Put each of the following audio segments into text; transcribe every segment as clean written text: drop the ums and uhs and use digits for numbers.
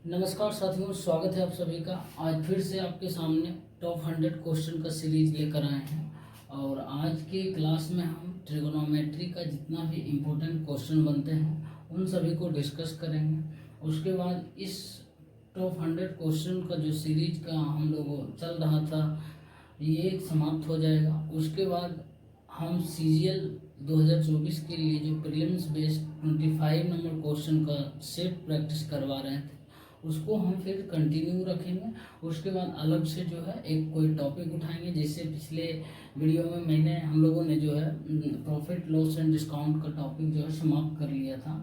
नमस्कार साथियों, स्वागत है आप सभी का। आज फिर से आपके सामने टॉप 100 क्वेश्चन का सीरीज लेकर आए हैं और आज के क्लास में हम ट्रिगोनोमेट्री का जितना भी इम्पोर्टेंट क्वेश्चन बनते हैं उन सभी को डिस्कस करेंगे। उसके बाद इस टॉप 100 क्वेश्चन का जो सीरीज का हम लोग चल रहा था ये समाप्त हो जाएगा। उसके बाद हम CGL 2024 के लिए जो प्रीलिम्स बेस्ड 25 नंबर क्वेश्चन का सेट प्रैक्टिस करवा रहे थे उसको हम फिर कंटिन्यू रखेंगे। उसके बाद अलग से जो है एक कोई टॉपिक उठाएंगे। जैसे पिछले वीडियो में हम लोगों ने जो है प्रॉफिट लॉस एंड डिस्काउंट का टॉपिक जो है समाप्त कर लिया था,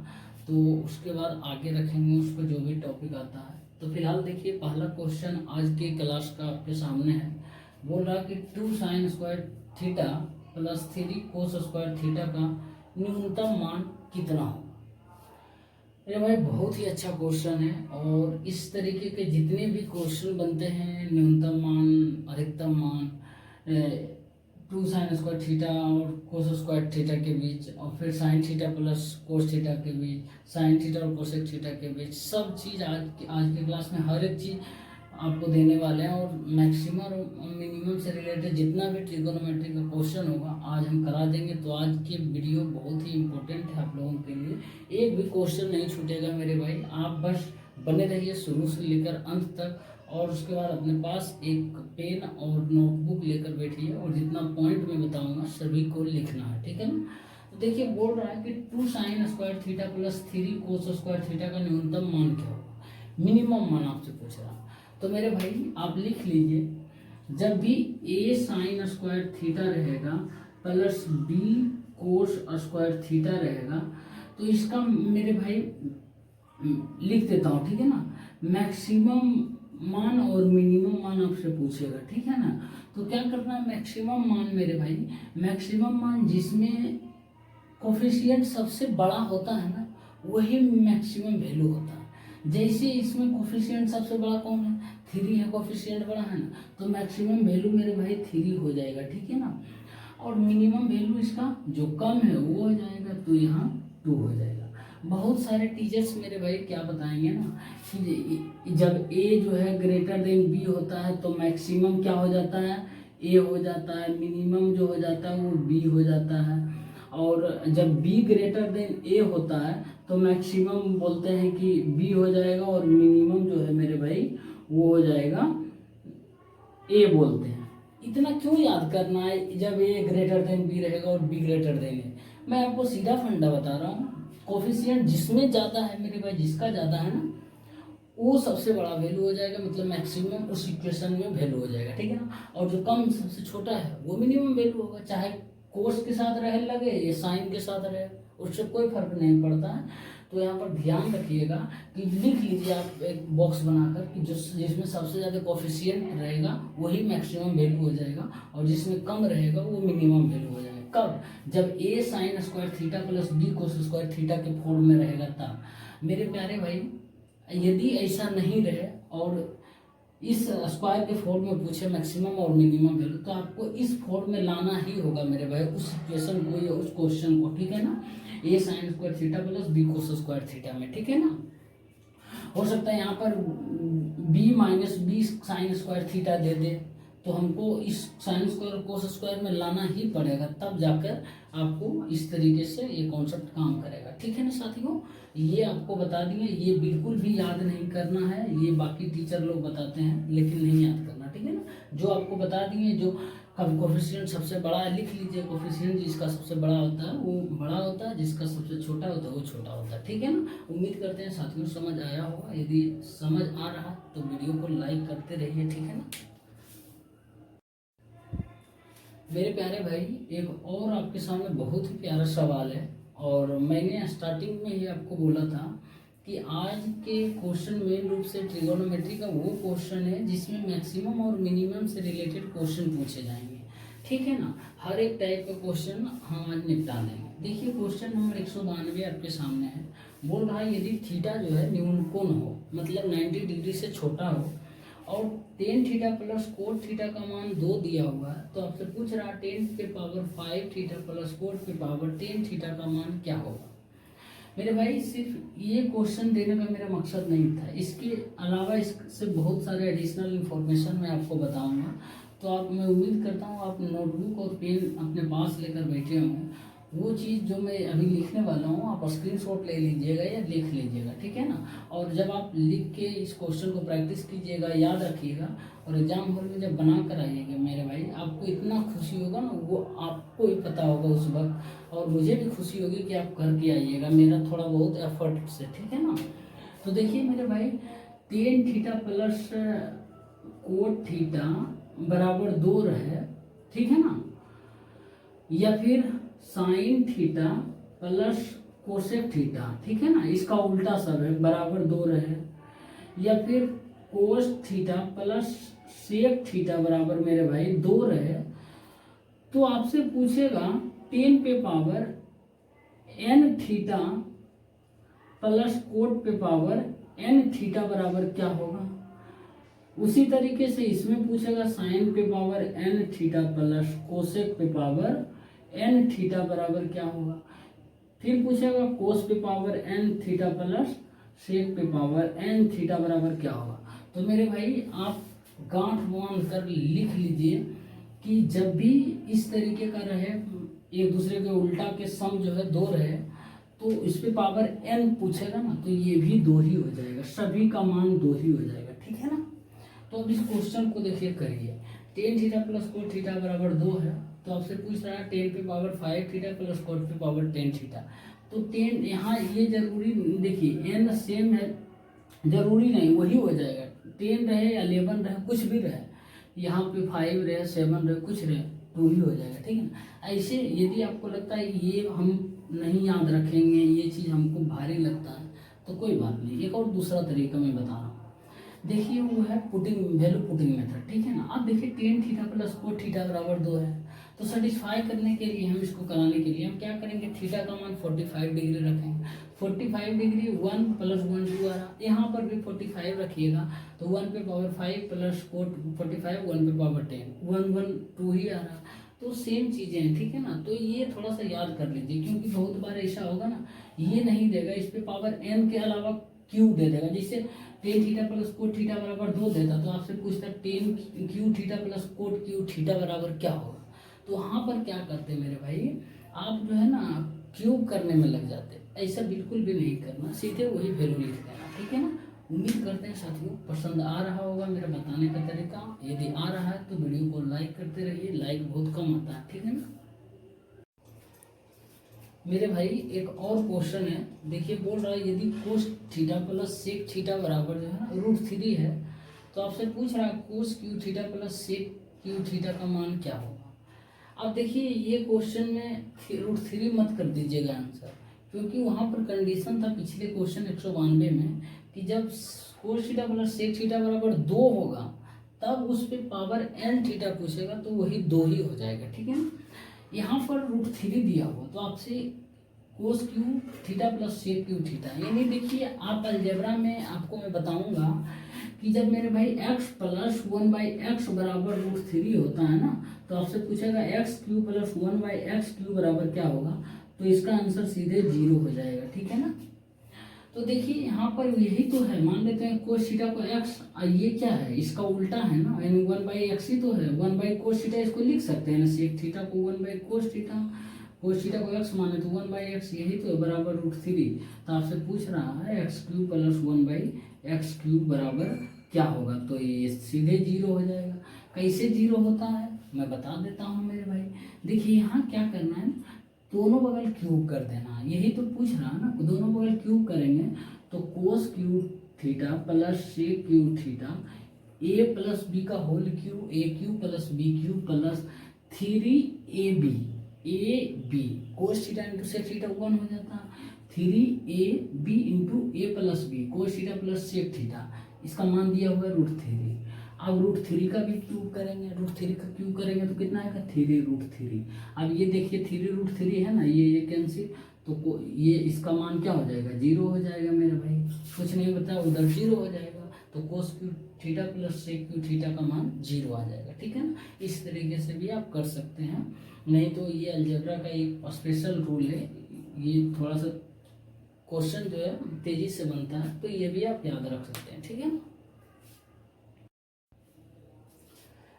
तो उसके बाद आगे रखेंगे उस पर जो भी टॉपिक आता है। तो फिलहाल देखिए, पहला क्वेश्चन आज के क्लास का आपके सामने है। बोल रहा कि 2 sin square theta plus 3 cos square theta का न्यूनतम मान कितना हो। अरे भाई, बहुत ही अच्छा क्वेश्चन है और इस तरीके के जितने भी क्वेश्चन बनते हैं, न्यूनतम मान, अधिकतम मान, 2 sin स्क्वायर थीटा और कोस स्क्वायर थीटा के बीच, और फिर sign theta plus cos theta के बीच, साइन थीटा और कोसेक थीटा के बीच, सब चीज़ आज के क्लास में हर एक चीज़ आपको देने वाले हैं। और मैक्सिमम और मिनिमम से रिलेटेड जितना भी ट्रिगोनोमेट्री का क्वेश्चन होगा आज हम करा देंगे। तो आज की वीडियो बहुत ही इम्पोर्टेंट है आप लोगों के लिए, एक भी क्वेश्चन नहीं छूटेगा मेरे भाई। आप बस बने रहिए शुरू से लेकर अंत तक, और उसके बाद अपने पास एक पेन और नोटबुक लेकर बैठिए और जितना पॉइंट मैं बताऊंगा सभी को लिखना है, ठीक है ना। तो देखिए, बोल रहा है कि 2 sin square theta plus 3 cos square theta का न्यूनतम मान क्या होगा, मिनिमम मान आपसे पूछ रहा है। तो मेरे भाई आप लिख लीजिए, जब भी a sin स्क्वायर थीटा रहेगा प्लस b कोस स्क्वायर थीटा रहेगा, तो इसका मेरे भाई लिख देता हूँ, ठीक है ना। मैक्सिमम मान और मिनिमम मान आपसे पूछेगा, ठीक है ना। तो क्या करना है, मैक्सिमम मान मेरे भाई, मैक्सिमम मान जिसमें कोफिशिएंट सबसे बड़ा होता है ना, वही मैक्सिमम वैल्यू होता है। जैसे इसमें कोफिशिएंट सबसे बड़ा कौन है, 3 है, कोफिशिएंट बड़ा है ना, तो मैक्सिमम वैल्यू मेरे भाई 3 हो जाएगा, ठीक है ना। और मिनिमम वैल्यू इसका जो कम है वो हो जाएगा, तो यहाँ 2 हो जाएगा। बहुत सारे टीचर्स मेरे भाई क्या बताएंगे ना कि जब a जो है ग्रेटर देन b होता है तो मैक्सिमम क्या हो जाता है, a हो जाता है, मिनिमम जो हो जाता है वो b हो जाता है। और जब b ग्रेटर देन a होता है तो मैक्सिमम बोलते हैं कि b हो जाएगा और मिनिमम जो है मेरे भाई वो हो जाएगा a बोलते हैं। इतना क्यों याद करना है, जब a ग्रेटर देन b रहेगा और b ग्रेटर देन a। मैं आपको सीधा फंडा बता रहा हूँ, कोफिशिएंट जिसमें ज़्यादा है मेरे भाई, जिसका ज़्यादा है ना वो सबसे बड़ा वैल्यू हो जाएगा, मतलब मैक्सिमम उस इक्वेशन में वैल्यू हो जाएगा, ठीक है ना। और जो कम सबसे छोटा है वो मिनिमम वैल्यू होगा, चाहे कोस के साथ रहे लगे या साइन के साथ रहे, उससे कोई फर्क नहीं पड़ता है। तो यहाँ पर ध्यान रखिएगा कि लिख लीजिए आप एक बॉक्स बनाकर कि जिसमें सबसे ज़्यादा कोफिशिएंट रहेगा वही मैक्सिमम वैल्यू हो जाएगा और जिसमें कम रहेगा वो मिनिमम वैल्यू हो जाएगा। कब, जब a sign square theta plus b cos square theta के फॉर्म में रहेगा तब। मेरे प्यारे भाई, यदि ऐसा नहीं रहे और इस स्क्वायर के फॉर्म में पूछे मैक्सिमम और मिनिमम वैल्यू, तो आपको इस फॉर्म में लाना ही होगा मेरे भाई उस इक्वेशन को या उस क्वेश्चन को, ठीक है ना। a sign square theta plus b cos square theta में, ठीक है ना। हो सकता है यहाँ पर b minus B sine square theta दे दे, तो हमको इस साइन स्क्वायर और कोस स्क्वायर में लाना ही पड़ेगा, तब जाकर आपको इस तरीके से ये कॉन्सेप्ट काम करेगा, ठीक है ना साथियों। ये आपको बता दिए, ये बिल्कुल भी याद नहीं करना है, ये बाकी टीचर लोग बताते हैं लेकिन नहीं याद करना, ठीक है ना। जो आपको बता दिए, जो कोफिशिएंट सबसे बड़ा है लिख लीजिए, कोफिशिएंट जिसका सबसे बड़ा होता है वो बड़ा होता है, जिसका सबसे छोटा होता है वो छोटा होता है, ठीक है ना। उम्मीद करते हैं साथियों समझ आया होगा। यदि समझ आ रहा तो वीडियो को लाइक करते रहिए, ठीक है ना मेरे प्यारे भाई। एक और आपके सामने बहुत ही प्यारा सवाल है, और मैंने स्टार्टिंग में ही आपको बोला था कि आज के क्वेश्चन मेन रूप से ट्रिगोनोमेट्री का वो क्वेश्चन है जिसमें मैक्सिमम और मिनिमम से रिलेटेड क्वेश्चन पूछे जाएंगे, ठीक है ना। हर एक टाइप का क्वेश्चन हम आज निपटा देंगे। देखिए, क्वेश्चन नंबर 192 आपके सामने है। बोल रहा है यदि थीटा जो है न्यूनकोण हो, मतलब 90 डिग्री से छोटा हो, और tan theta plus cot theta का मान 2 दिया हुआ है, तो आपसे पूछ रहा है 10 के पावर 5 थीटा प्लस कोट के पावर 10 थीटा का मान क्या होगा। मेरे भाई सिर्फ ये क्वेश्चन देने का मेरा मकसद नहीं था, इसके अलावा इससे बहुत सारे एडिशनल इन्फॉर्मेशन मैं आपको बताऊंगा। तो आप, मैं उम्मीद करता हूँ आप नोटबुक और पेन अपने पास लेकर बैठे होंगे। वो चीज़ जो मैं अभी लिखने वाला हूँ आप स्क्रीनशॉट ले लीजिएगा या लिख लीजिएगा, ठीक है ना। और जब आप लिख के इस क्वेश्चन को प्रैक्टिस कीजिएगा, याद रखिएगा, और एग्जाम हॉल में जब बना कर आइएगा मेरे भाई, आपको इतना खुशी होगा ना, वो आपको ही पता होगा उस वक्त, और मुझे भी खुशी होगी कि आप करके आइएगा मेरा थोड़ा बहुत एफर्ट से, ठीक है ना। तो देखिए मेरे भाई, tan theta plus cot theta बराबर 2 रहे, ठीक है ना, या फिर sign theta plus cosec theta, ठीक है ना, इसका उल्टा सब है, बराबर 2 रहे, या फिर cos theta plus sec theta बराबर मेरे भाई 2 रहे, तो आपसे पूछेगा 10 पे power n theta plus coat पे पावर n थीटा बराबर क्या होगा। उसी तरीके से इसमें पूछेगा साइन पे power n theta plus cosec पे पावर n थीटा बराबर क्या होगा। फिर पूछेगा कोस पे power n theta plus sec पे पावर n थीटा बराबर क्या होगा। तो मेरे भाई आप गांठ बांध कर लिख लीजिए कि जब भी इस तरीके का रहे, एक दूसरे के उल्टा के सम जो है 2 रहे, तो इस पे पावर n पूछेगा ना, तो ये भी 2 ही हो जाएगा, सभी का मान 2 ही हो जाएगा, ठीक है ना। तो अब इस क्वेश्चन को देखिए करिए, tan theta plus cot theta बराबर 2 है, तो आपसे पूछ रहा है 10 पे पावर 5 थीटा प्लस कोट पे पावर 10 थीटा। तो 10 यहाँ ये जरूरी, देखिए n सेम है, जरूरी नहीं वही हो जाएगा, 10 रहे या 11 रहे, कुछ भी रहे, यहाँ पे 5 रहे 7 रहे, कुछ रहे, 2 ही हो जाएगा, ठीक है ना। ऐसे यदि आपको लगता है ये हम नहीं याद रखेंगे, ये चीज़ हमको भारी लगता है, तो कोई बात नहीं, एक और दूसरा तरीका मैं बता रहा हूँ। देखिए वो है पुटिंग, वैल्यू पुटिंग मेथड, ठीक है ना। अब देखिए 10 थीटा प्लस कोट थीटा बराबर 2 है, तो सेटिस्फाई करने के लिए हम इसको कराने के लिए हम क्या करेंगे, थीटा का मान 45 डिग्री रखेंगे, 45 डिग्री 1 प्लस 1 2 आ रहा, यहाँ पर भी 45 रखिएगा, तो 1 पे पावर 5 प्लस कोट 45 1 पे पावर 10 1 1 2 ही आ रहा। तो सेम चीज़ें हैं, ठीक है ना। तो ये थोड़ा सा याद कर लीजिए, क्योंकि बहुत बार ऐसा होगा ना, ये नहीं देगा, इस पे पावर n के अलावा क्यू दे देगा, जिससे 10 थीटा प्लस कोट थीटा बराबर 2 देता, तो आपसे पूछता 10 Q theta plus coat Q theta बराबर क्या होगा। तो वहाँ पर क्या करते मेरे भाई, आप जो है ना क्यूब करने में लग जाते, ऐसा बिल्कुल भी नहीं करना, सीधे वही वैल्यू लिख देना, ठीक है ना। उम्मीद करते हैं साथियों पसंद आ रहा होगा मेरा बताने का तरीका, यदि आ रहा है तो वीडियो को लाइक करते रहिए, लाइक बहुत कम आता है, ठीक है ना। मेरे भाई एक और क्वेश्चन है, देखिए बोल रहा है यदि cos theta plus sec theta बराबर जो है ना √3 है, तो आपसे पूछ रहा है cos cube theta plus sec cube theta का मान क्या होगा। अब देखिए ये क्वेश्चन में √3 मत कर दीजिएगा आंसर, क्योंकि वहाँ पर कंडीशन था पिछले क्वेश्चन 192 में कि जब cos theta plus sec theta बराबर 2 होगा, तब उस पर पावर n थीटा पूछेगा, तो वही 2 ही हो जाएगा, ठीक है ना। यहाँ पर √3 दिया हुआ, तो आपसे cos cube theta plus sec cube theta, यानी देखिए आप अलजेब्रा में आपको मैं बताऊंगा कि जब मेरे भाई x प्लस 1/x बराबर √3 होता है ना, तो आपसे पूछेगा x Q plus 1/x Q बराबर क्या होगा, तो इसका आंसर सीधे 0 हो जाएगा, ठीक है ना। तो देखिए यहाँ पर यही तो है, मान लेते हैं कोस थीटा को x, ये क्या है, इसका उल्टा है ना, यानी 1/x ही तो है, 1/कोस थीटा इसको लिख सकते हैं ना, सेक थीटा को 1/कोस थीटा, कोस थीटा को x माने तो 1/x, यही तो है, बराबर √3। तो आपसे पूछ रहा है x cube plus 1/x cube बराबर क्या होगा, तो ये सीधे 0 हो जाएगा। कैसे 0 होता है मैं बता देता हूँ मेरे भाई, देखिए यहाँ क्या करना है, दोनों बगल क्यूब कर देना, यही तो पूछ रहा है ना, दोनों बगल क्यूब करेंगे तो cos cube theta plus sec cube theta a plus B का whole cube a cube plus B cube plus 3ab A B, cos theta into sec theta 1 हो जाता, 3ab into a plus B cos theta plus sec theta, इसका मान दिया हुआ है √3। अब √3 का भी क्यूब करेंगे, √3 का क्यूब करेंगे तो कितना आएगा 3√3। अब ये देखिए 3√3 है ना, ये कैंसिल, तो ये इसका मान क्या हो जाएगा 0 हो जाएगा मेरे भाई, कुछ नहीं बता उधर 0 हो जाएगा, तो cos cube theta plus sec cube theta का मान 0 आ जाएगा, ठीक है ना। इस तरीके से भी आप कर सकते हैं, नहीं तो ये अलजेब्रा का एक स्पेशल रूल है, ये थोड़ा सा क्वेश्चन जो है तेजी से बनता है, तो ये भी आप याद रख सकते हैं, ठीक है ना।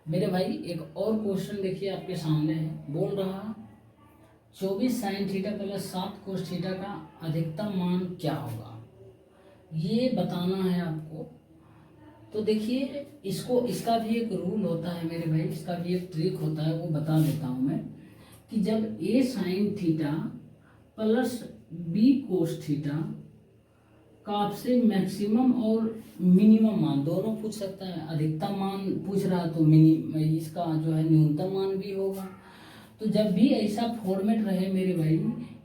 मेरे भाई एक और क्वेश्चन देखिए आपके सामने है, बोल रहा 24 साइन थीटा प्लस 7 कोस थीटा का अधिकतम मान क्या होगा, ये बताना है आपको। तो देखिए इसको, इसका भी एक रूल होता है मेरे भाई, इसका भी एक ट्रिक होता है, वो बता देता हूँ मैं, कि जब A sine theta plus B cos theta का आपसे मैक्सिमम और मिनिमम मान दोनों पूछ सकता है, अधिकतम मान पूछ रहा तो इसका जो है न्यूनतम मान भी होगा। तो जब भी ऐसा फॉर्मेट रहे मेरे भाई,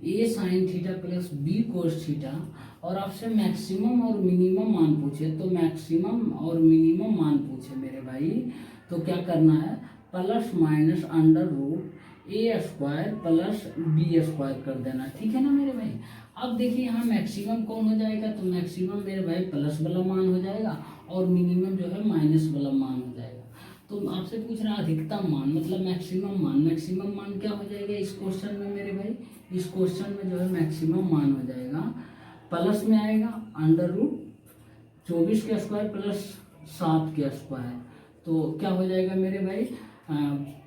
A sine theta plus B cos theta और आपसे मैक्सिमम और मिनिमम मान पूछे, तो मैक्सिमम और मिनिमम मान पूछे मेरे भाई, तो क्या करना है, plus minus under root A square plus B square कर देना, ठीक है ना मेरे भाई। अब देखिए यहाँ मैक्सिमम कौन हो जाएगा, तो मैक्सिमम मेरे भाई प्लस वाला मान हो जाएगा और मिनिमम जो है माइनस वाला मान हो जाएगा। तो आपसे पूछ रहा अधिकतम मान मतलब मैक्सिमम मान, मैक्सिमम मान क्या हो जाएगा इस क्वेश्चन में मेरे भाई, इस क्वेश्चन में जो है मैक्सिमम मान हो जाएगा, प्लस में आएगा अंडर रूट 24 के स्क्वायर प्लस 7 के स्क्वायर, तो क्या हो जाएगा मेरे भाई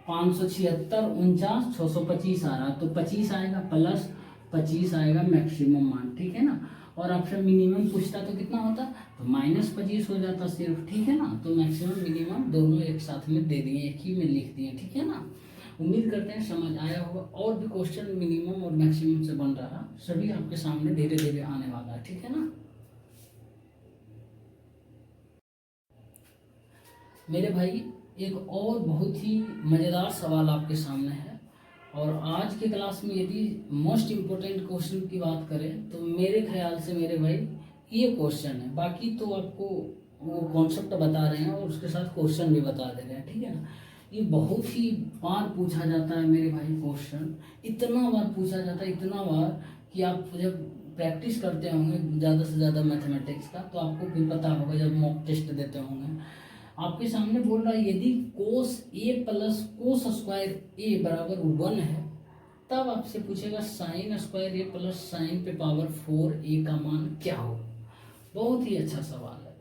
576 49 625 आ रहा, तो 25 आएगा प्लस 25 आएगा मैक्सिमम मान, ठीक है ना। और आपसे मिनिमम पूछता तो कितना होता, तो -25 हो जाता सिर्फ, ठीक है ना। तो मैक्सिमम मिनिमम दोनों एक साथ में दे दिए, एक ही में लिख दिए, ठीक है ना। उम्मीद करते हैं समझ आया होगा। और भी क्वेश्चन मिनिमम और मैक्सिमम से बन रहा सभी आपके सामने धीरे धीरे आने वाला है, ठीक है ना मेरे भाई। एक और बहुत ही मज़ेदार सवाल आपके सामने है, और आज के क्लास में यदि मोस्ट इम्पोर्टेंट क्वेश्चन की बात करें तो मेरे ख्याल से मेरे भाई ये क्वेश्चन है, बाकी तो आपको वो कॉन्सेप्ट बता रहे हैं और उसके साथ क्वेश्चन भी बता दे रहे हैं, ठीक है ना। ये बहुत ही बार पूछा जाता है मेरे भाई क्वेश्चन, इतना बार पूछा जाता है, इतना बार कि आप जब प्रैक्टिस करते होंगे ज़्यादा से ज़्यादा मैथमेटिक्स का, तो आपको भी पता होगा जब मॉक टेस्ट देते होंगे। आपके सामने बोल रहा है यदि कोस ए प्लस कोस स्क्वायर ए बराबर 1 है, तब आपसे पूछेगा साइन स्क्वायर ए प्लस साइन पे पावर 4 ए का मान क्या हो। बहुत ही अच्छा सवाल है।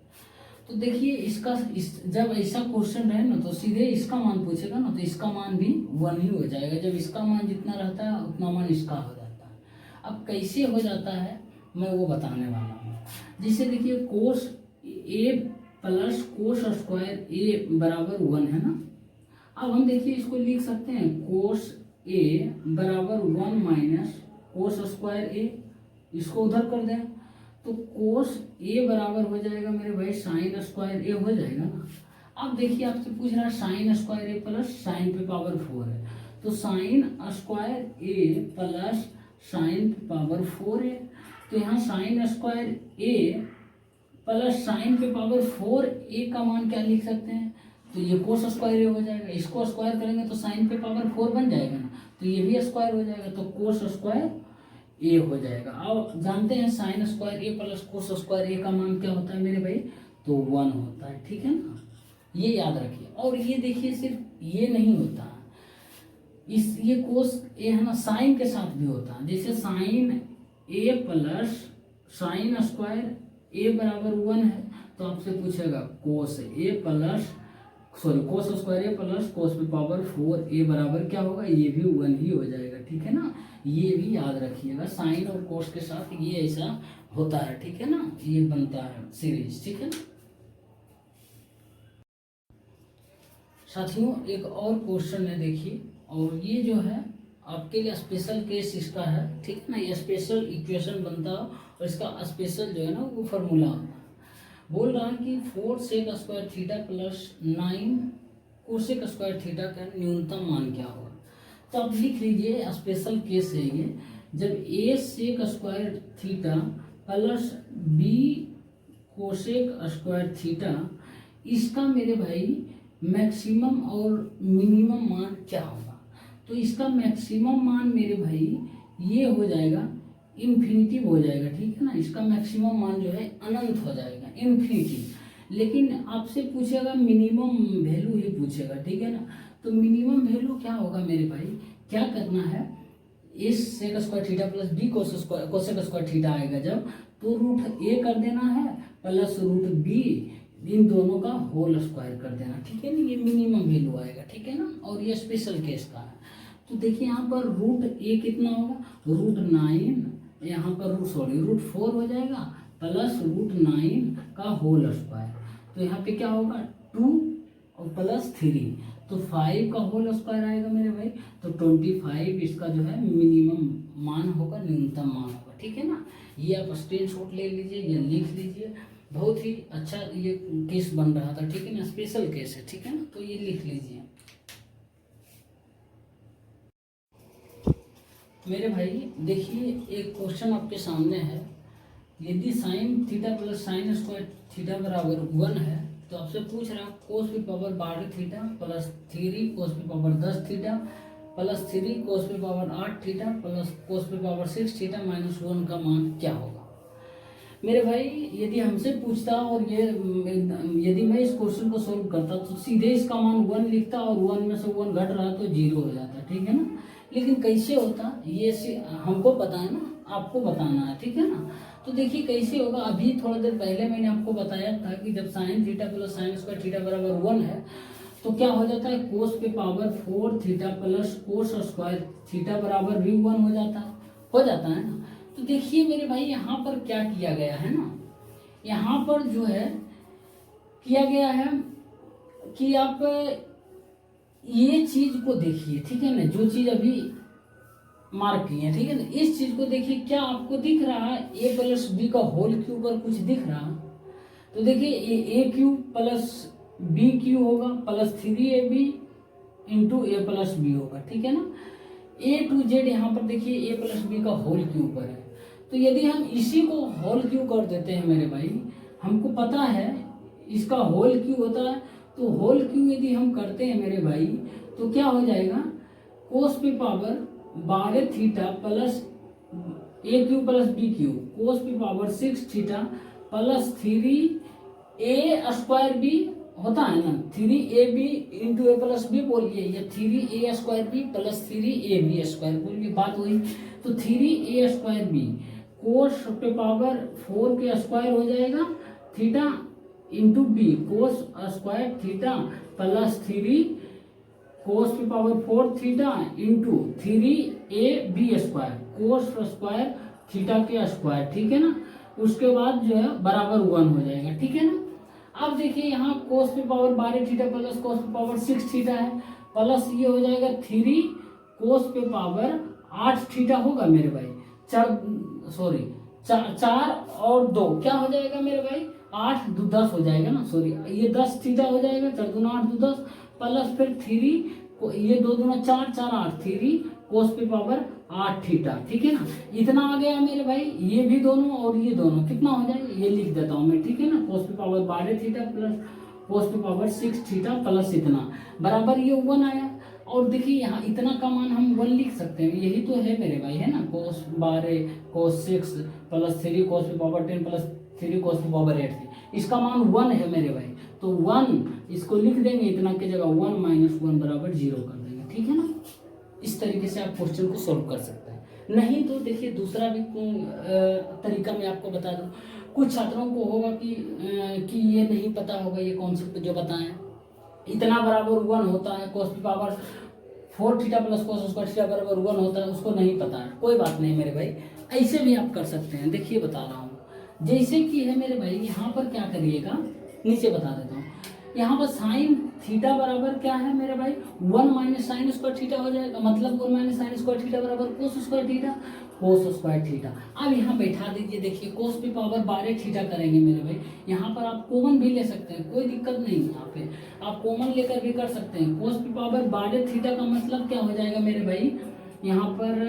तो देखिए इसका जब ऐसा क्वेश्चन रहे ना, तो सीधे इसका मान पूछेगा ना, तो इसका मान भी 1 ही हो जाएगा। जब इसका मान जितना रहता है उतना मान इसका हो जाता है। अब कैसे हो जाता है मैं वो बताने वाला हूँ। जैसे देखिए कोस ए प्लस कोस स्क्वायर ए बराबर 1 है ना। अब हम देखिए इसको लिख सकते हैं कोस ए बराबर 1 माइनस कोस स्क्वायर ए, इसको उधर कर दें तो कोस ए बराबर हो जाएगा मेरे भाई साइन स्क्वायर ए हो जाएगा ना। अब देखिए आपसे पूछ रहा है साइन स्क्वायर ए प्लस साइन पे पावर 4 है, तो साइन स्क्वायर ए प्लस साइन पे पावर 4 है, तो यहाँ साइन स्क्वायर ए प्लस साइन पे पावर 4 ए का मान क्या लिख सकते हैं, तो ये कोस स्क्वायर ए हो जाएगा। इसको स्क्वायर करेंगे तो साइन पे पावर 4 बन जाएगा ना, तो ये भी स्क्वायर हो जाएगा, तो कोस स्क्वायर ए हो जाएगा। अब जानते हैं साइन स्क्वायर ए प्लस कोस स्क्वायर ए का मान क्या होता है मेरे भाई, तो 1 होता है, ठीक है ना। ये याद रखिए। और ये देखिए सिर्फ ये नहीं होता, इस ये कोस ए है ना साइन के साथ भी होता है। जैसे साइन ए प्लस साइन स्क्वायर ए बराबर 1 है, तो आपसे पूछेगा कोस ए प्लस कोस स्क्वायर ए प्लस कोस पे पावर 4 ए बराबर क्या होगा, ये भी 1 ही हो जाएगा, ठीक है ना। ये भी याद रखिएगा, साइन और कोस के साथ ये ऐसा होता है, ठीक है ना, ये बनता है सीरीज, ठीक है ना। साथियों एक और क्वेश्चन है देखिए, और ये जो है आपके लिए स्पेशल केस इसका है, ठीक है ना। ये स्पेशल इक्वेशन बनता है और इसका स्पेशल जो है ना वो फार्मूला होता है। बोल रहा है कि 4 sec square theta plus 9 cosec square theta का न्यूनतम मान क्या होगा। तो आप लिख लीजिए स्पेशल केस है ये, जब A sec square theta plus B cosec square theta, इसका मेरे भाई मैक्सिमम और मिनिमम मान क्या होगा। तो इसका मैक्सिमम मान मेरे भाई ये हो जाएगा इन्फिनिटी हो जाएगा, ठीक है ना। इसका मैक्सिमम मान जो है अनंत हो जाएगा, इन्फिनिटी। लेकिन आपसे पूछेगा मिनिमम वैल्यू ही पूछेगा, ठीक है ना। तो मिनिमम वैल्यू क्या होगा मेरे भाई, क्या करना है, A sec square theta plus B cosec square theta आएगा जब, तो रूट ए कर देना है प्लस रूट बी, इन दोनों का होल स्क्वायर कर देना, ठीक है ना। ये मिनिमम वैल्यू आएगा, ठीक है ना, और ये स्पेशल केस का है। तो देखिए यहाँ पर रूट ए कितना होगा, रूट 9, यहाँ पर रूट 4 हो जाएगा प्लस रूट 9 का होल स्क्वायर। तो यहाँ पे क्या होगा 2 और प्लस 3, तो 5 का होल स्क्वायर आएगा मेरे भाई। तो 25 इसका जो है मिनिमम मान होगा, न्यूनतम मान होगा, ठीक है ना। ये आप स्क्रीनशॉट ले लीजिए या लिख लीजिए, बहुत ही अच्छा ये केस बन रहा था, ठीक है ना, स्पेशल केस है, ठीक है ना, तो ये लिख लीजिए मेरे भाई। देखिए एक क्वेश्चन आपके सामने है, यदि sign theta plus sign square theta बराबर 1 है, तो आपसे पूछ रहा कोस की पावर 12 थीटा प्लस 3 कोस की पावर 10 थीटा प्लस 3 कोस की पावर 8 थीटा प्लस कोस की पावर 6 थीटा माइनस 1 का मान क्या होगा। मेरे भाई यदि हमसे पूछता और यदि मैं इस क्वेश्चन को सोल्व करता तो सीधे इसका मान 1 लिखता और 1 में से 1 घट रहा तो 0 हो जाता, ठीक है ना। लेकिन कैसे होता ये हमको पता है ना, आपको बताना है, ठीक है ना। तो देखिए कैसे होगा, अभी थोड़ा देर पहले मैंने आपको बताया था कि जब sign theta plus sign square theta बराबर 1 है तो क्या हो जाता है, कोस पे power 4 theta plus cos square theta बराबर भी 1 हो जाता है ना। तो देखिए मेरे भाई यहाँ पर क्या किया गया है ना, यहाँ पर जो है किया गया है कि आप ये चीज को देखिए, ठीक है ना, जो चीज अभी मार्क की है, ठीक है ना, इस चीज को देखिए। क्या आपको दिख रहा है ए प्लस बी का होल क्यूब पर कुछ दिख रहा है, तो देखिए ए क्यूब प्लस बी क्यूब होगा प्लस 3ab इंटू ए प्लस बी होगा, ठीक है ना। ए टू जेड यहाँ पर देखिए ए प्लस बी का होल क्यूब पर है, तो यदि हम इसी को होल क्यूब कर देते हैं मेरे भाई, हमको पता है इसका होल क्यूब होता है, तो होल क्यूब यदि हम करते हैं मेरे भाई तो क्या हो जाएगा, कोस पे power 12 theta plus a cube plus B cube cos पे power 6 theta plus 3a square b होता है ना, 3ab इंटू ए प्लस बी बोलिए, या 3a square B plus 3ab square बोलिए, बात वही। तो 3a स्क्वायर बी कोस पे पावर 4 के स्क्वायर हो जाएगा theta into b cos square theta plus 3 cos पे power 4 theta into 3ab square cos square theta के स्क्वायर, ठीक है ना। उसके बाद जो है बराबर 1 हो जाएगा, ठीक है ना। अब देखिए यहाँ कोस पे पावर 12 थीटा प्लस कोस पे पावर 6 थीटा है, प्लस ये हो जाएगा 3 कोस पे पावर 8 थीटा होगा मेरे भाई, 4 और 2 क्या हो जाएगा मेरे भाई, 8 2 10 हो जाएगा ना, सॉरी ये 10 थीटा हो जाएगा, 4 दूना 8 2 10 प्लस फिर 3 ये 2 दूना 4 4 8 3 कोस पे पावर 8 थीटा, ठीक है ना। इतना आ गया मेरे भाई, ये भी दोनों और ये दोनों कितना हो जाएगा, ये लिख देता हूं मैं, ठीक है ना। कोस पे पावर 12 थीटा प्लस कोस पे पावर 6 थीटा प्लस इतना बराबर ये 1 आया। और देखिए यहाँ इतना का मान हम 1 लिख सकते हैं, यही तो है मेरे भाई, है ना। कोस 12 कोस 6 प्लस 3 कोस पे पावर 10 प्लस 3 कोस पे पावर 8, इसका मान 1 है मेरे भाई। तो 1 इसको लिख देंगे, इतना की जगह 1 माइनस 1 बराबर 0 कर देंगे, ठीक है ना। इस तरीके से आप क्वेश्चन को सोल्व कर सकते हैं। नहीं तो देखिए दूसरा भी तरीका मैं आपको बता दूं, कुछ छात्रों को होगा कि ये नहीं पता होगा, ये कॉन्सेप्ट जो बताएं, इतना बराबर 1 होता है, कोस की power 4 theta plus cos square theta बराबर 1 होता है, उसको नहीं पता है, कोई बात नहीं मेरे भाई, ऐसे भी आप कर सकते हैं। देखिए बता रहा हूँ, जैसे कि है मेरे भाई, यहाँ पर क्या करिएगा, नीचे बता देता हूँ। यहाँ पर साइन थीटा बराबर क्या है मेरे भाई, 1 माइनस साइन स्क्वायर थीटा हो जाएगा, मतलब 1 माइनस साइन स्क्वायर थीटा बराबर कोस स्क्वायर थीटा, कोस स्क्वायर थीटा। अब यहाँ बैठा दीजिए, देखिए कोस पे पावर 12 थीटा करेंगे मेरे भाई, यहाँ पर आप कॉमन भी ले सकते हैं, कोई दिक्कत नहीं है, यहाँ पे आप कॉमन लेकर भी कर सकते हैं। कोस पे पावर 12 थीटा का मतलब क्या हो जाएगा मेरे भाई, यहाँ पर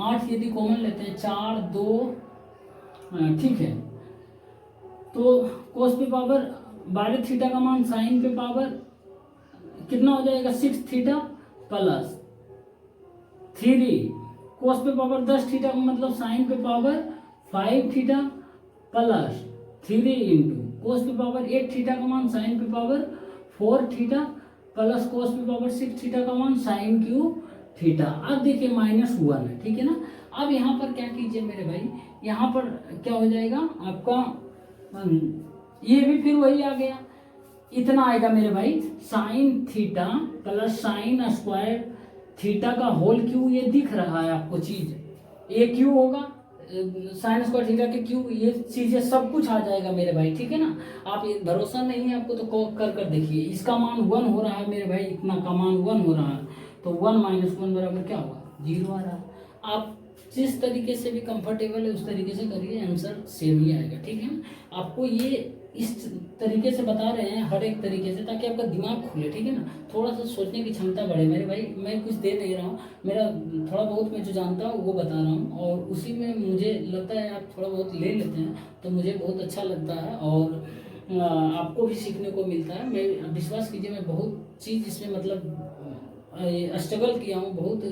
8 यदि कॉमन लेते हैं, 4 2 ठीक है, तो कोस पे पावर 12 थीटा का मान साइन पे पावर कितना हो जाएगा, 6 थीटा प्लस 3 कोस पे पावर 10 थीटा का मतलब साइन पे power 5 theta plus 3 into cos पे पावर 8 थीटा का मान साइन पे पावर 4 थीटा प्लस कोस पे पावर 6 थीटा का मान साइन क्यूब थीटा। अब देखिए -1 है, ठीक है ना। अब यहाँ पर क्या कीजिए मेरे भाई, यहाँ पर क्या हो जाएगा आपका, ये भी फिर वही आ गया, इतना आएगा मेरे भाई sign theta plus sign square theta का होल क्यू। ये दिख रहा है आपको चीज, ये क्यू होगा साइन स्क्वायर थीटा के क्यू, ये चीजें सब कुछ आ जाएगा मेरे भाई, ठीक है ना। आप ये भरोसा नहीं है आपको तो कर कर देखिए, इसका मान 1 हो रहा है मेरे भाई, इतना का मान 1 हो रहा है, तो 1 - 1 बराबर क्या होगा, 0 आ रहा है। आप जिस तरीके से भी कंफर्टेबल है उस तरीके से करिए, आंसर सेम ही आएगा, ठीक है ना। आपको ये इस तरीके से बता रहे हैं हर एक तरीके से, ताकि आपका दिमाग खुले, ठीक है ना, थोड़ा सा सोचने की क्षमता बढ़े मेरे भाई। मैं कुछ दे नहीं रहा हूँ, मेरा थोड़ा बहुत मैं जो जानता हूँ वो बता रहा हूँ, और उसी में मुझे लगता है आप थोड़ा बहुत ले लेते हैं तो मुझे बहुत अच्छा लगता है, और आपको भी सीखने को मिलता है। मैं विश्वास कीजिए, मैं बहुत चीज़ इसमें मतलब स्ट्रगल किया हूँ, बहुत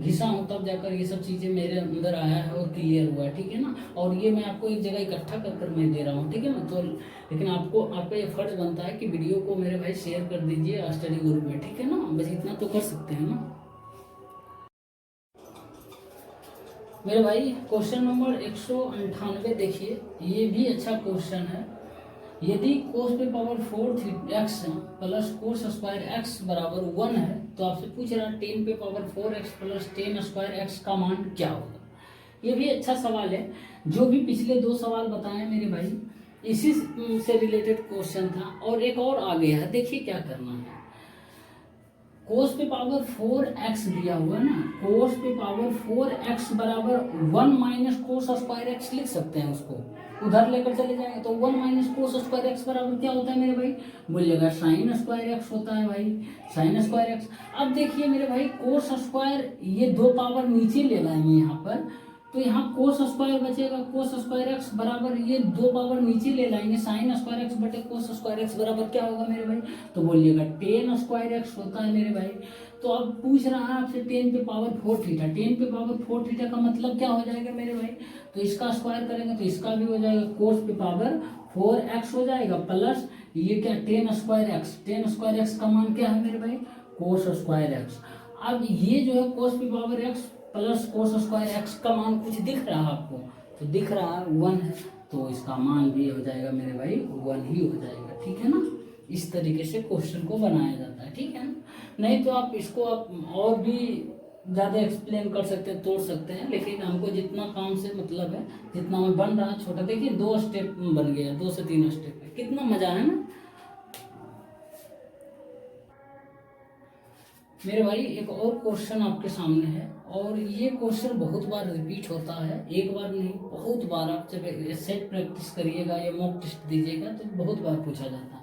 घिसा हूँ, तब जाकर ये सब चीज़ें मेरे अंदर आया है और क्लियर हुआ है, ठीक है ना। और ये मैं आपको एक जगह इकट्ठा कर कर मैं दे रहा हूँ, ठीक है ना। तो लेकिन आपको, आपका ये फर्ज बनता है कि वीडियो को मेरे भाई शेयर कर दीजिए स्टडी ग्रुप में, ठीक है ना। बस इतना तो कर सकते हैं ना मेरे भाई। क्वेश्चन नंबर 198 देखिए, ये भी अच्छा क्वेश्चन है। यदि कोस पे power 4 x plus cos square x बराबर 1 है, तो आपसे पूछ रहा है 10 पे power 4 x plus 10 square x का मान क्या होगा। ये भी अच्छा सवाल है, जो भी पिछले 2 सवाल बताए मेरे भाई, इसी से रिलेटेड क्वेश्चन था, और एक और आ गया है, देखिए क्या करना है। कोस पे पावर 4x दिया हुआ है ना, कोस पे पावर 4x बराबर 1 माइनस कोस स्क्वायर एक्स लिख सकते हैं, उसको उधर लेकर चले जाएंगे तो 1 माइनस कोस स्क्वायर एक्स बराबर क्या होता है मेरे भाई, बोलिएगा साइन स्क्वायर एक्स होता है भाई, साइन स्क्वायर एक्स। अब देखिए मेरे भाई, कोस स्क्वायर ये 2 पावर नीचे ले लाएंगे यहाँ पर, तो यहाँ कोस स्क्वायर बचेगा, कोस स्क्वायर एक्स बराबर ये 2 पावर नीचे ले लाएंगे, साइन स्क्वायर एक्स बटे कोस स्क्वायर एक्स बराबर क्या होगा मेरे भाई, तो बोलिएगा 10 स्क्वायर एक्स होता है मेरे भाई। तो अब पूछ रहा है आपसे 10 पे पावर 4 थीटा, 10 पे पावर 4 थीटा का मतलब क्या हो जाएगा मेरे भाई, तो इसका स्क्वायर करेंगे तो इसका भी हो जाएगा, कोस पे पावर 4x हो जाएगा, प्लस ये क्या 10 स्क्वायर एक्स, 10 स्क्वायर एक्स का मान क्या है मेरे भाई, कोस स्क्वायर एक्स। अब ये जो है कोस पे power x plus cos square x का मान कुछ दिख रहा है आपको, तो दिख रहा है 1 है, तो इसका मान भी हो जाएगा मेरे भाई 1 ही हो जाएगा, ठीक है ना। इस तरीके से क्वेश्चन को बनाया जाता है, ठीक है ना। नहीं तो आप इसको आप और भी ज़्यादा एक्सप्लेन कर सकते हैं, तोड़ सकते हैं, लेकिन हमको जितना काम से मतलब है, जितना में बन रहा है छोटा, देखिए 2 स्टेप बन गया, 2 से 3 स्टेप है, कितना मजा है ना मेरे भाई। एक और क्वेश्चन आपके सामने है, और ये क्वेश्चन बहुत बार रिपीट होता है, एक बार नहीं बहुत बार। आप जब सेट प्रैक्टिस करिएगा या मॉक टेस्ट दीजिएगा तो बहुत बार पूछा जाता है।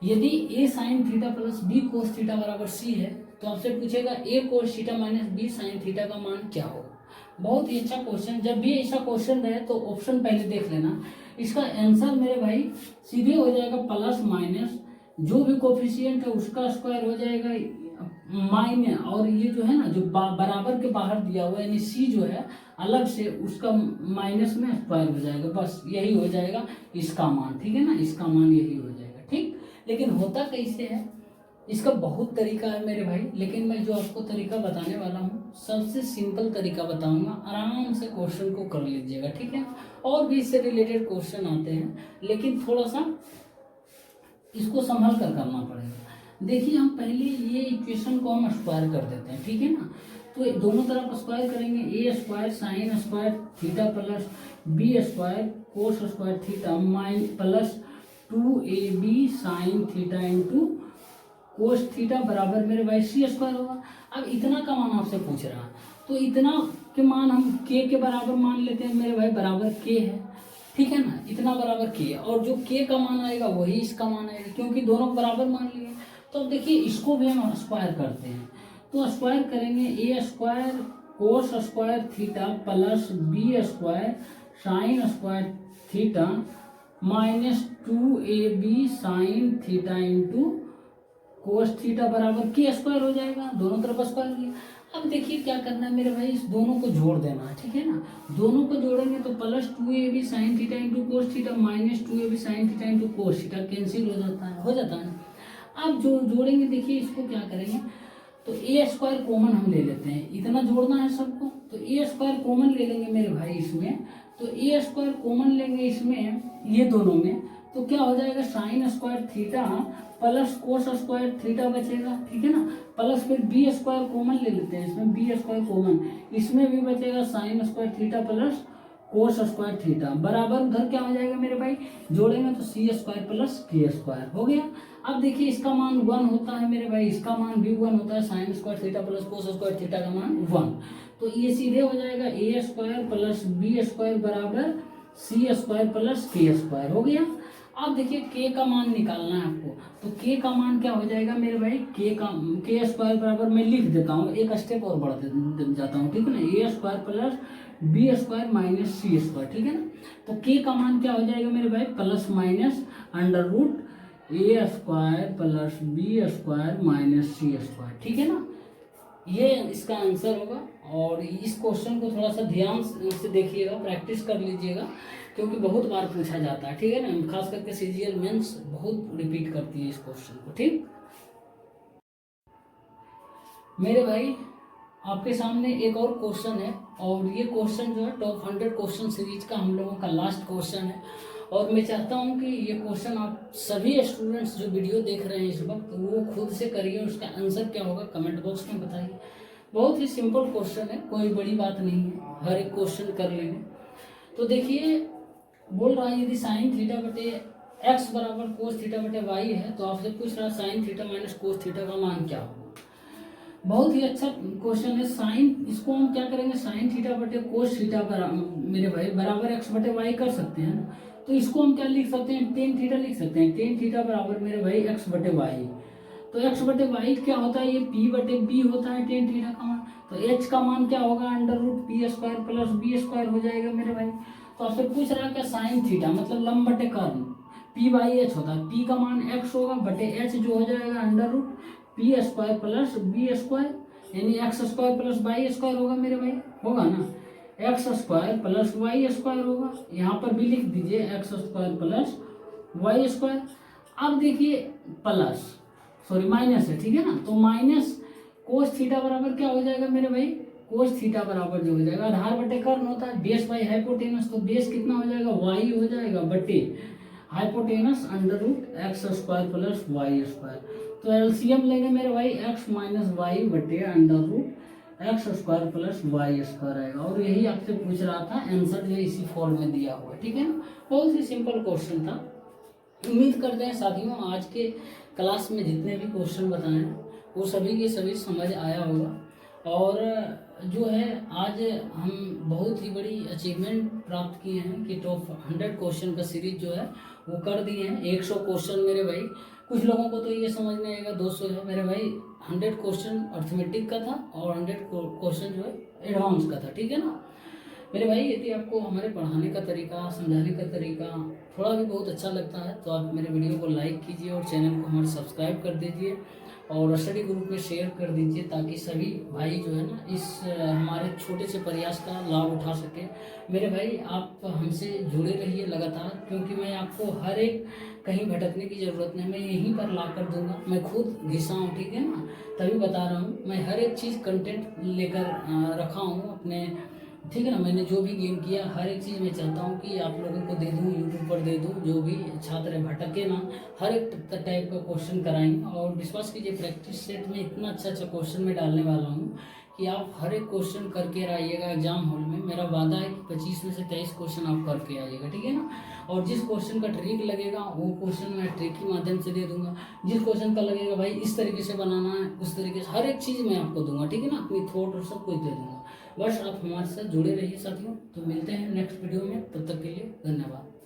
यदि a sign theta plus b cos theta बराबर c है, तो आपसे पूछेगा a cos theta minus b sine theta का मान क्या होगा। बहुत ही अच्छा क्वेश्चन, जब भी ऐसा क्वेश्चन रहे तो ऑप्शन पहले देख लेना। इसका आंसर मेरे भाई सीधे हो जाएगा प्लस माइनस, जो भी कोफिशिएंट है उसका स्क्वायर हो जाएगा माइनस, और ये जो है ना जो बराबर के बाहर दिया हुआ है यानी सी जो है अलग से, उसका माइनस में स्क्वायर हो जाएगा, बस यही हो जाएगा इसका मान, ठीक है ना, इसका मान यही हो जाएगा, ठीक। लेकिन होता कैसे है, इसका बहुत तरीका है मेरे भाई, लेकिन मैं जो आपको तरीका बताने वाला हूँ सबसे सिंपल तरीका बताऊंगा, आराम से क्वेश्चन को कर लीजिएगा, ठीक है। और भी इससे रिलेटेड क्वेश्चन आते हैं, लेकिन थोड़ा सा इसको संभल कर करना पड़ेगा। देखिए हम पहले ये इक्वेशन को हम स्क्वायर कर देते हैं, ठीक है ना। तो दोनों तरफ स्क्वायर करेंगे, A square sine square theta plus B square cos square theta minus plus 2ab sine theta into cos theta बराबर मेरे भाई सी स्क्वायर होगा। अब इतना का मान आपसे पूछ रहा है, तो इतना के मान हम के बराबर मान लेते हैं मेरे भाई, बराबर के है, ठीक है ना, इतना बराबर के, और जो के का मान आएगा वही इसका मान आएगा, क्योंकि दोनों बराबर मान लिए। तो अब देखिए इसको भी हम स्क्वायर करते हैं, तो स्क्वायर करेंगे A square cos square theta plus B square sine square theta minus 2ab sine theta into cos theta बराबर के स्क्वायर हो जाएगा, दोनों तरफ स्क्वायर किया। अब देखिए क्या करना है मेरे भाई, इस दोनों को जोड़ देना है, ठीक है ना। दोनों को जोड़ेंगे तो plus 2ab sine theta into cos theta minus 2ab sine theta into cos theta cancel हो जाता है, अब जो जोड़ेंगे देखिए इसको क्या करेंगे, तो ए स्क्वायर कॉमन हम ले लेते हैं, इतना जोड़ना है सबको, तो ए स्क्वायर कॉमन ले लेंगे मेरे भाई इसमें, तो ए स्क्वायर कॉमन लेंगे इसमें ये दोनों में, तो क्या हो जाएगा sign square theta plus cos square theta बचेगा, ठीक है ना, प्लस फिर बी स्क्वायर कॉमन ले लेते हैं इसमें, बी स्क्वायर कॉमन, इसमें भी बचेगा sign square theta plus cos square theta, बराबर उधर क्या हो जाएगा मेरे भाई, जोड़ेंगे तो सी स्क्वायर प्लस के स्क्वायर हो गया। अब देखिए इसका मान 1 होता है मेरे भाई, इसका मान भी 1 होता है, sign square theta plus cos square theta का मान 1, तो ये सीधे हो जाएगा ए स्क्वायर प्लस बी स्क्वायर बराबर सी स्क्वायर प्लस के स्क्वायर हो गया। अब देखिए के का मान निकालना है आपको, तो के का मान क्या हो जाएगा मेरे भाई, के स्क्वायर बराबर मैं लिख देता हूँ, एक स्टेप और बढ़ जाता हूँ, ठीक है ना, A square plus B square minus C square, ठीक है ना, तो के का मान क्या हो जाएगा मेरे भाई, plus minus under root A square plus B square minus C square, ठीक है ना, ये इसका आंसर होगा। और इस क्वेश्चन को थोड़ा सा ध्यान से देखिएगा, प्रैक्टिस कर लीजिएगा, क्योंकि बहुत बार पूछा जाता है, ठीक है ना, खास करके सीजीएल मेंस बहुत रिपीट करती है इस क्वेश्चन को। ठीक मेरे भाई, आपके सामने एक और क्वेश्चन है, और ये क्वेश्चन जो है टॉप 100 क्वेश्चन सीरीज का हम लोगों का लास्ट क्वेश्चन है, और मैं चाहता हूँ कि ये क्वेश्चन आप सभी स्टूडेंट्स जो वीडियो देख रहे हैं इस वक्त, वो खुद से करिए, उसका आंसर क्या होगा कमेंट बॉक्स में बताइए। बहुत ही सिंपल क्वेश्चन है, कोई बड़ी बात नहीं है, हर एक क्वेश्चन कर लेंगे। तो देखिए बोल रहा है यदि साइन थीटा बटे एक्स बराबर कोस थीटा बटे वाई है, तो आपसे पूछ रहा है sine theta minus cos theta का मान क्या होगा। बहुत ही अच्छा क्वेश्चन है। साइन, इसको हम क्या करेंगे, साइन थीटा बटे कोस थीटा मेरे भाई बराबर एक्स बटे वाई कर सकते हैं ना, तो इसको हम क्या लिख सकते हैं, टेन थीटा लिख सकते हैं, टेन थीटा बराबर मेरे भाई एक्स बटे वाई, तो एक्स बटे वाई क्या होता है, ये पी बटे बी होता है टेन थीटा का मान, तो एच का मान क्या होगा, under root P square plus B square हो जाएगा मेरे भाई। तो आपसे पूछ रहा है क्या, साइन थीटा मतलब लंब बटे कर्ल, पी बाई एच होता है, पी का मान एक्स होगा बटे एच जो हो जाएगा under root P square plus B square, यानी x square plus y square होगा मेरे भाई, होगा ना, x square plus y square होगा, यहाँ पर भी लिख दीजिए x square plus y square. अब देखिए प्लस सॉरी माइनस है, ठीक है ना, तो माइनस कोस थीटा बराबर क्या हो जाएगा मेरे भाई, कोस थीटा बराबर जो हो जाएगा आधार बटे कर्ण होता है, बेस बाई हाइपोटेनस, तो बेस कितना हो जाएगा, वाई हो जाएगा बटे hypotenuse under root x square plus y square, तो एलसीएम लेंगे मेरे भाई एक्स माइनस वाई बटे under root x square plus y square आएगा, और यही आपसे पूछ रहा था, आंसर जो इसी फॉर्म में दिया हुआ है, ठीक है ना, बहुत ही सिंपल क्वेश्चन था। उम्मीद करते हैं साथियों आज के क्लास में जितने भी क्वेश्चन बताए हैं वो सभी के सभी समझ आया होगा, और जो है आज हम बहुत ही बड़ी अचीवमेंट प्राप्त किए हैं कि टॉप 100 क्वेश्चन का सीरीज जो है वो कर दिए हैं। 100 क्वेश्चन मेरे भाई, कुछ लोगों को तो ये समझ नहीं आएगा 200 है मेरे भाई, 100 क्वेश्चन अर्थमेटिक का था और 100 क्वेश्चन जो है एडवांस का था, ठीक है ना मेरे भाई। यदि आपको हमारे पढ़ाने का तरीका, समझाने का तरीका थोड़ा भी बहुत अच्छा लगता है तो आप मेरे वीडियो को लाइक कीजिए और चैनल को हमारे सब्सक्राइब कर दीजिए और स्टडी ग्रुप में शेयर कर दीजिए, ताकि सभी भाई जो है ना इस हमारे छोटे से प्रयास का लाभ उठा सके। मेरे भाई आप हमसे जुड़े रहिए लगातार, क्योंकि मैं आपको हर एक कहीं भटकने की ज़रूरत नहीं, मैं यहीं पर ला कर दूंगा। मैं खुद घिसा हूँ, ठीक है ना, तभी बता रहा हूँ। मैं हर एक चीज़ कंटेंट लेकर रखा हूँ अपने, ठीक है ना। मैंने जो भी गेम किया हर एक चीज़ मैं चाहता हूँ कि आप लोगों को दे दूँ, यूट्यूब पर दे दूँ, जो भी छात्र भटके ना, हर एक टाइप का क्वेश्चन कराएंगे। और विश्वास कीजिए प्रैक्टिस सेट में इतना अच्छा अच्छा क्वेश्चन मैं डालने वाला हूँ कि आप हर एक क्वेश्चन करके आइएगा एग्जाम हॉल में। मेरा वादा है कि 25 में से 23 क्वेश्चन आप करके आइएगा, ठीक है ना। और जिस क्वेश्चन का ट्रिक लगेगा वो क्वेश्चन मैं ट्रिक के माध्यम से दे दूंगा। जिस क्वेश्चन का लगेगा भाई इस तरीके से बनाना है, उस तरीके से हर एक चीज़ मैं आपको दूंगा, ठीक है ना। अपनी थॉट और सब कुछ दे दूंगा। बस आप हमारे साथ जुड़े रहिए साथियों। तो मिलते हैं नेक्स्ट वीडियो में, तब तक के लिए धन्यवाद।